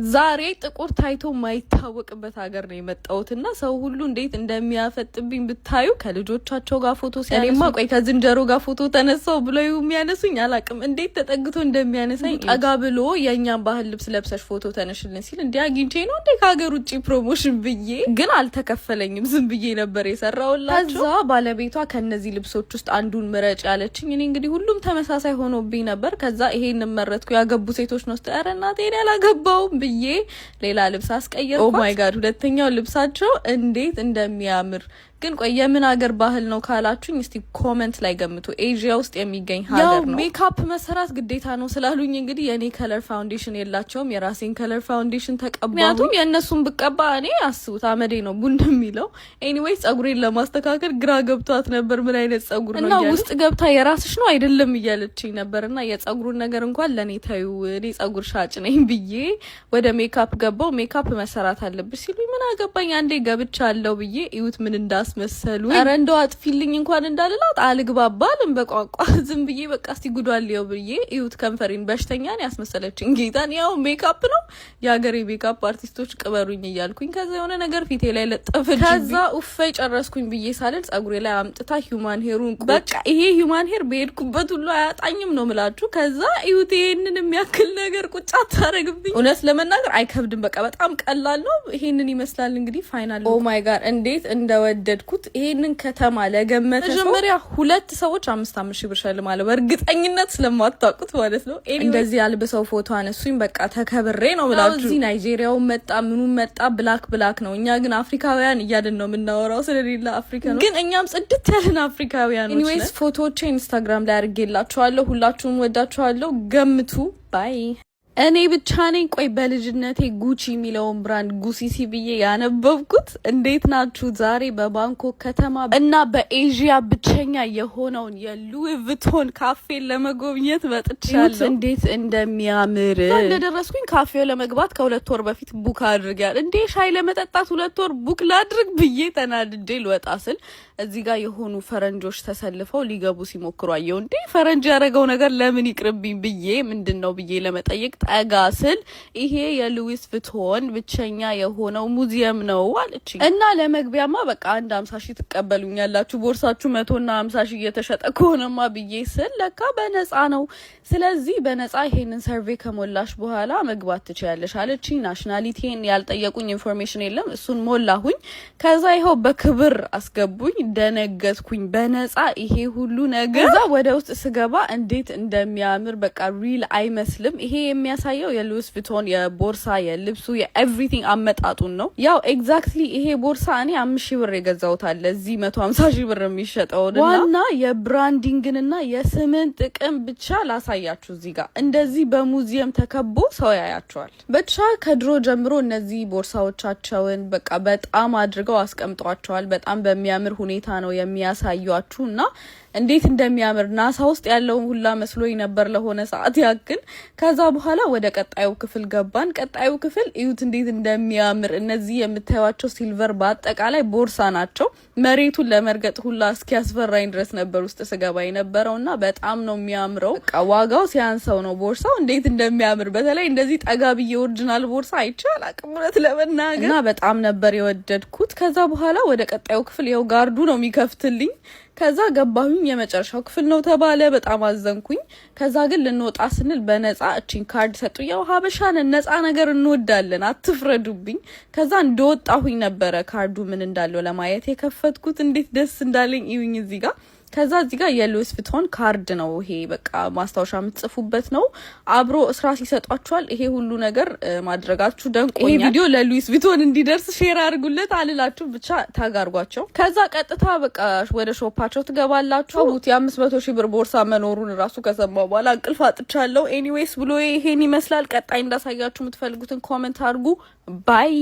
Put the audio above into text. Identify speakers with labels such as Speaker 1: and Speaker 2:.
Speaker 1: ዛሬ ጥቁር ታይቶ ማይታወቅበት ሀገር ነው የመጣሁትና ሰው ሁሉ እንዴት እንደሚያፈጥብኝ ብታዩ ከልጆቻቸው ጋር ፎቶ ሲያነሱ ቆይ ከዝንጀሮ ጋር ፎቶ ተነሳው ብለው የሚያነሱኝ አላቅም እንዴት ተጠግቶ እንደሚያነሳኝ ጠጋ ብሎ የኛን ባህል ልብስ ለብሰሽ ፎቶ ተነሽልን ሲል እንዴ አግኝቼ ነው እንዴ ከሀገር ውጪ ፕሮሞሽን ብዬ ግን አልተከፈለኝም ዝም ብዬ ነበር የሰራውላችሁ። ከዛ ባለቤቷ ከነዚህ ልብሶች ውስጥ አንዱን ምረጭ ያለችኝ እኔ እንግዲህ ሁሉም ተመሳሳይ ሆኖብኝ ነበር። ከዛ ይሄን መረጥኩ። ያገቡ ሴቶች ነው ተረናቴ ያላገባውም ብዬ ሌላ ልብስ አስቀየርኩ። ኦ ማይ ጋድ ሁለተኛው ልብሳቸው እንዴት እንደሚያምር ግን ቆይ የምን ሀገር ባህል ነው ካላችሁኝ እስቲ ኮሜንት ላይ ገምቱ። ኤዥያ ውስጥ የሚገኝ ሀገር ነው። ሜካፕ መሰራት ግዴታ ነው ስላሉኝ እንግዲህ የኔ ከለር ፋውንዴሽን የላቸውም። የራሴን ከለር ፋውንዴሽን ተቀባሁ። ምክንያቱም የእነሱን ብቀባ እኔ አስቡት አመዴ ነው ቡንድ የሚለው። ኤኒዌይስ ጸጉሬን ለማስተካከል ግራ ገብቷት ነበር ምን አይነት ጸጉር ነው እና ውስጥ ገብታ የራስሽ ነው አይደለም እያለችኝ ነበርና የጸጉሩን ነገር እንኳን ለኔ ታዩ እኔ ጸጉር ሻጭ ነኝ ብዬ ወደ ሜካፕ ገባው። ሜካፕ መሰራት አለብሽ ሲሉኝ ምን አገባኝ አንዴ ገብቻለሁ ብዬ እዩት ምን እንዳስመሰሉ። ኧረ እንደው አጥፊልኝ እንኳን እንዳልላት አልግባባልም በቋንቋ ዝም ብዬ በቃ እስቲ ጉዷልየው ብዬ እዩት ከንፈሬን በሽተኛን ያስመሰለችኝ ጌታን። ያው ሜካፕ ነው የሀገሬ ሜካፕ አርቲስቶች ቅበሩኝ እያልኩኝ ከዛ የሆነ ነገር ፊቴ ላይ ለጠፈች። ከዛ ኡፈይ ጨረስኩኝ ብዬ ሳልል ጸጉሬ ላይ አምጥታ ሂዩማን ሄሩን በቃ ይሄ ሂዩማን ሄር በሄድኩበት ሁሉ አያጣኝም ነው ምላችሁ። ከዛ እዩት ይሄንን የሚያክል ነገር ቁጭ አታረግብኝ። እውነት ለመናገር አይከብድም በቃ በጣም ቀላል ነው። ይሄንን ይመስላል እንግዲህ ፋይናል። ኦ ማይ ጋድ እንዴት እንደወደድኩት ይሄንን ከተማ ለገመተ መጀመሪያ ሁለት ሰዎች 5,000 ሺህ ብር ሸልማለሁ በእርግጠኝነት ስለማታውቁት ማለት ነው። እንደዚህ አልብሰው ፎቶ አነሱኝ በቃ ተከብሬ ነው ብላችሁ። እዚህ ናይጄሪያው መጣ ምኑን መጣ ብላክ ነው። እኛ ግን አፍሪካውያን እያልን ነው የምናወራው ስለሌላ አፍሪካ ነው ግን እኛም ጽድት ያለን አፍሪካውያኖች ነን። ኤኒዌይስ ፎቶዎቼ ኢንስታግራም ላይ አድርጌላችኋለሁ። ሁላችሁም ወዳችኋለሁ። ገምቱ ባይ እኔ ብቻ ነኝ ቆይ በልጅነቴ ጉቺ የሚለውን ብራንድ ጉሲሲ ብዬ ያነበብኩት። እንዴት ናችሁ? ዛሬ በባንኮክ ከተማ እና በኤዥያ ብቸኛ የሆነውን የሉዊ ቪቶን ካፌን ለመጎብኘት መጥቻለሁ። እንዴት እንደሚያምር እንደደረስኩኝ ካፌው ለመግባት ከ2 ወር በፊት ቡክ አድርጋል። እንዴ ሻይ ለመጠጣት 2 ወር ቡክ ላድርግ ብዬ ተናድጄ ልወጣ ስል እዚህ ጋር የሆኑ ፈረንጆች ተሰልፈው ሊገቡ ሲሞክሩ አየሁ። እንዴ ፈረንጅ ያደረገው ነገር ለምን ይቅርብኝ ብዬ ምንድነው ብዬ ለመጠየቅ ጠጋ ስል ይሄ የሉዊስ ቪቶን ብቸኛ የሆነው ሙዚየም ነው አለችኝ። እና ለመግቢያማ በቃ 50 ሺህ ትቀበሉኛላችሁ ቦርሳችሁ 100 እና 50 ሺህ እየተሸጠ ከሆነማ ብዬ ስል ለካ በነፃ ነው። ስለዚህ በነፃ ይሄንን ሰርቬይ ከሞላሽ በኋላ መግባት ትችያለሽ አለችኝ። ናሽናሊቲን ያልጠየቁኝ ኢንፎርሜሽን የለም እሱን ሞላሁኝ። ከዛ ይሄው በክብር አስገቡኝ። ደነገጥኩኝ። በነፃ ይሄ ሁሉ ነገር። ከዛ ወደ ውስጥ ስገባ እንዴት እንደሚያምር በቃ ሪል አይመስልም። ይሄ የሚያሳየው የሉዊስ ቪቶን የቦርሳ የልብሱ የኤቭሪቲንግ አመጣጡን ነው። ያው ኤግዛክትሊ ይሄ ቦርሳ እኔ 5,000 ብር የገዛሁት አለ እዚህ 150 ሺህ ብር የሚሸጠውና ዋና የብራንዲንግንና የስምን ጥቅም ብቻ ላሳያችሁ። እዚህ ጋር እንደዚህ በሙዚየም ተከቦ ሰው ያያቸዋል። ብቻ ከድሮ ጀምሮ እነዚህ ቦርሳዎቻቸውን በቃ በጣም አድርገው አስቀምጧቸዋል። በጣም በሚያምር ሁኔታ ነው የሚያሳዩአችሁ እና እንዴት እንደሚያምር ናሳ ውስጥ ያለውን ሁላ መስሎኝ ነበር ለሆነ ሰዓት ያክል። ከዛ በኋላ ወደ ቀጣዩ ክፍል ገባን። ቀጣዩ ክፍል እዩት እንዴት እንደሚያምር። እነዚህ የምታዩዋቸው ሲልቨር በአጠቃላይ ቦርሳ ናቸው። መሬቱን ለመርገጥ ሁላ እስኪያስፈራኝ ድረስ ነበር ውስጥ ስገባ የነበረውና በጣም ነው የሚያምረው። በቃ ዋጋው ሲያንሰው ነው ቦርሳው እንዴት እንደሚያምር። በተለይ እንደዚህ ጠጋ ብዬ ኦሪጂናል ቦርሳ አይቻል አቅምረት ለመናገር እና በጣም ነበር የወደድኩት። ከዛ በኋላ ወደ ቀጣዩ ክፍል ይኸው ጋርዱ ነው የሚከፍትልኝ። ከዛ ገባሁኝ። የመጨረሻው ክፍል ነው ተባለ። በጣም አዘንኩኝ። ከዛ ግን ልንወጣ ስንል በነፃ እቺን ካርድ ሰጡ። ያው ሀበሻን ነፃ ነገር እንወዳለን አትፍረዱብኝ። ከዛ እንደወጣሁኝ ነበረ ካርዱ ምን እንዳለው ለማየት የከፈትኩት። እንዴት ደስ እንዳለኝ እዩኝ እዚህ ጋር። ከዛ እዚህ ጋር የሉዊስ ቪቶን ካርድ ነው ይሄ በቃ ማስታወሻ የምትጽፉበት ነው። አብሮ እስራስ ይሰጧችኋል። ይሄ ሁሉ ነገር ማድረጋችሁ ደንቆኛል። ይሄ ቪዲዮ ለሉዊስ ቪቶን እንዲደርስ ሼር አድርጉለት አልላችሁ ብቻ ታጋርጓቸው። ከዛ ቀጥታ በቃ ወደ ሾፓቸው ትገባላችሁ። የ500 ሺህ ብር ቦርሳ መኖሩን ራሱ ከሰማሁ በኋላ እንቅልፍ አጥቻለሁ። ኤኒዌይስ ብሎ ይሄን ይመስላል። ቀጣይ እንዳሳያችሁ የምትፈልጉትን ኮሜንት አድርጉ። ባይ